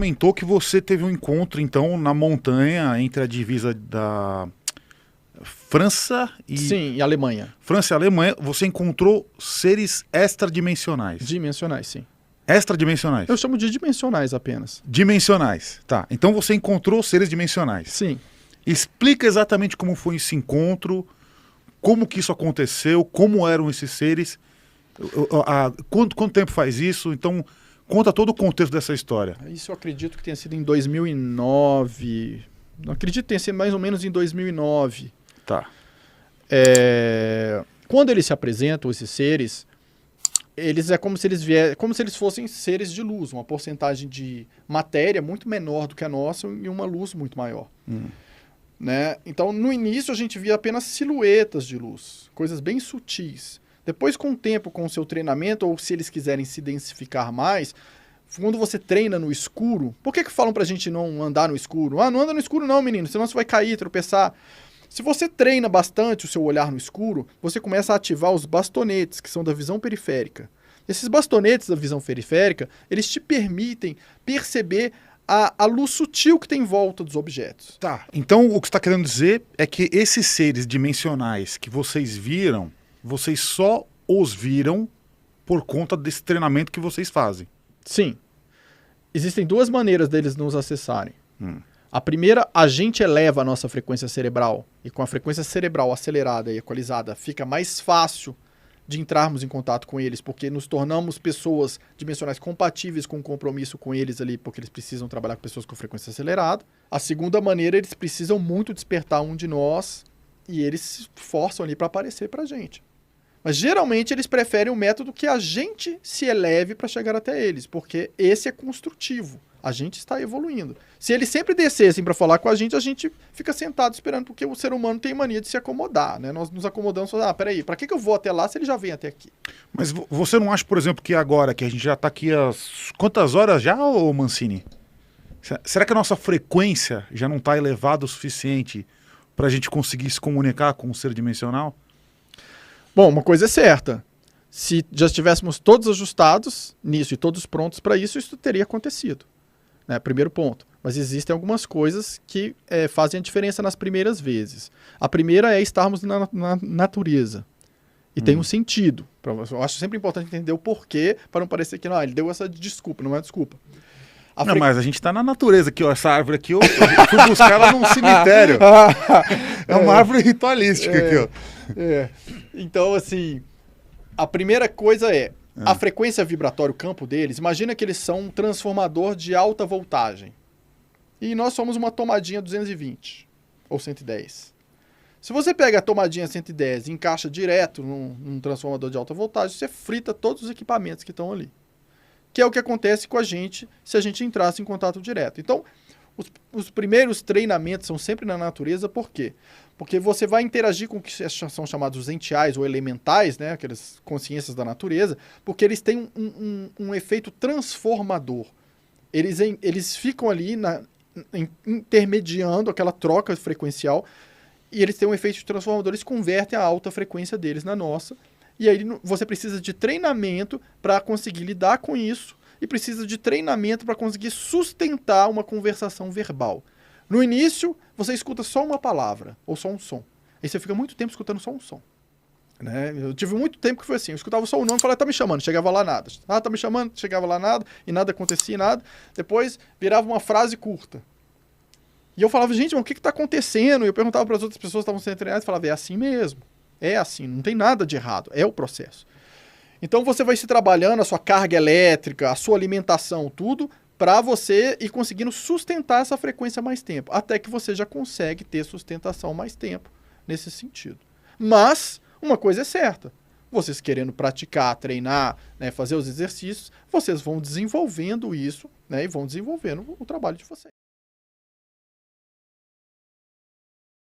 comentou que você teve um encontro, então, na montanha entre a divisa da França e... Sim, e Alemanha. França e Alemanha, você encontrou seres extradimensionais. Dimensionais, sim. Extradimensionais? Eu chamo de dimensionais apenas. Dimensionais, tá. Então você encontrou seres dimensionais. Sim. Explica exatamente como foi esse encontro, como que isso aconteceu, como eram esses seres, quanto tempo faz isso, então conta todo o contexto dessa história. Isso eu acredito que tenha sido em 2009, não acredito que tenha sido mais ou menos em 2009. Tá. Quando eles se apresentam, esses seres, eles como se eles fossem seres de luz, uma porcentagem de matéria muito menor do que a nossa e uma luz muito maior. Né? Então, no início, a gente via apenas silhuetas de luz, coisas bem sutis. Depois, com o tempo, com o seu treinamento, ou se eles quiserem se densificar mais, quando você treina no escuro... Por que falam pra gente não andar no escuro? Ah, não anda no escuro não, menino, senão você vai cair, tropeçar. Se você treina bastante o seu olhar no escuro, você começa a ativar os bastonetes, que são da visão periférica. Esses bastonetes da visão periférica, eles te permitem perceber a luz sutil que tem em volta dos objetos. Tá, então o que você está querendo dizer é que esses seres dimensionais que vocês viram, vocês só os viram por conta desse treinamento que vocês fazem. Sim. Existem duas maneiras deles nos acessarem. A primeira, a gente eleva a nossa frequência cerebral, e com a frequência cerebral acelerada e equalizada, fica mais fácil de entrarmos em contato com eles, porque nos tornamos pessoas dimensionais compatíveis com o compromisso com eles ali, porque eles precisam trabalhar com pessoas com frequência acelerada. A segunda maneira, eles precisam muito despertar um de nós, e eles se forçam ali para aparecer para a gente. Mas geralmente eles preferem o método que a gente se eleve para chegar até eles, porque esse é construtivo. A gente está evoluindo. Se eles sempre descessem para falar com a gente fica sentado esperando, porque o ser humano tem mania de se acomodar, né? Nós nos acomodamos e falamos, peraí, para que eu vou até lá se ele já vem até aqui? Mas você não acha, por exemplo, que agora, que a gente já está aqui há quantas horas já, ô Mancini? Será que a nossa frequência já não está elevada o suficiente para a gente conseguir se comunicar com um ser dimensional? Bom, uma coisa é certa. Se já estivéssemos todos ajustados nisso e todos prontos para isso, isso teria acontecido. Né? Primeiro ponto. Mas existem algumas coisas que fazem a diferença nas primeiras vezes. A primeira é estarmos na natureza. E tem um sentido. Eu acho sempre importante entender o porquê, para não parecer que ele deu essa desculpa, não é desculpa. Não, mas a gente está na natureza aqui, ó. Essa árvore aqui, eu fui buscar ela num cemitério. É uma árvore ritualística aqui, ó. Então, assim, a primeira coisa é a frequência vibratória, o campo deles. Imagina que eles são um transformador de alta voltagem. E nós somos uma tomadinha 220 ou 110. Se você pega a tomadinha 110 e encaixa direto num transformador de alta voltagem, você frita todos os equipamentos que estão ali. Que é o que acontece com a gente se a gente entrasse em contato direto. Então, os primeiros treinamentos são sempre na natureza, por quê? Porque você vai interagir com o que são chamados entiais ou elementais, né, aquelas consciências da natureza, porque eles têm um efeito transformador. Eles ficam ali intermediando aquela troca frequencial, e eles têm um efeito transformador, eles convertem a alta frequência deles na nossa, e aí você precisa de treinamento para conseguir lidar com isso, e precisa de treinamento para conseguir sustentar uma conversação verbal. No início, você escuta só uma palavra, ou só um som. Aí você fica muito tempo escutando só um som. Né? Eu tive muito tempo que foi assim, eu escutava só o nome e falava, tá me chamando, chegava lá nada. Ah, tá me chamando, chegava lá nada, e nada acontecia, nada. Depois, virava uma frase curta. E eu falava, gente, mas o que está acontecendo? E eu perguntava para as outras pessoas que estavam sendo treinadas, e falava, é assim mesmo. É assim, não tem nada de errado, é o processo. Então você vai se trabalhando a sua carga elétrica, a sua alimentação, tudo, para você ir conseguindo sustentar essa frequência mais tempo, até que você já consegue ter sustentação mais tempo nesse sentido. Mas uma coisa é certa, vocês querendo praticar, treinar, né, fazer os exercícios, vocês vão desenvolvendo isso, né, e vão desenvolvendo o trabalho de vocês.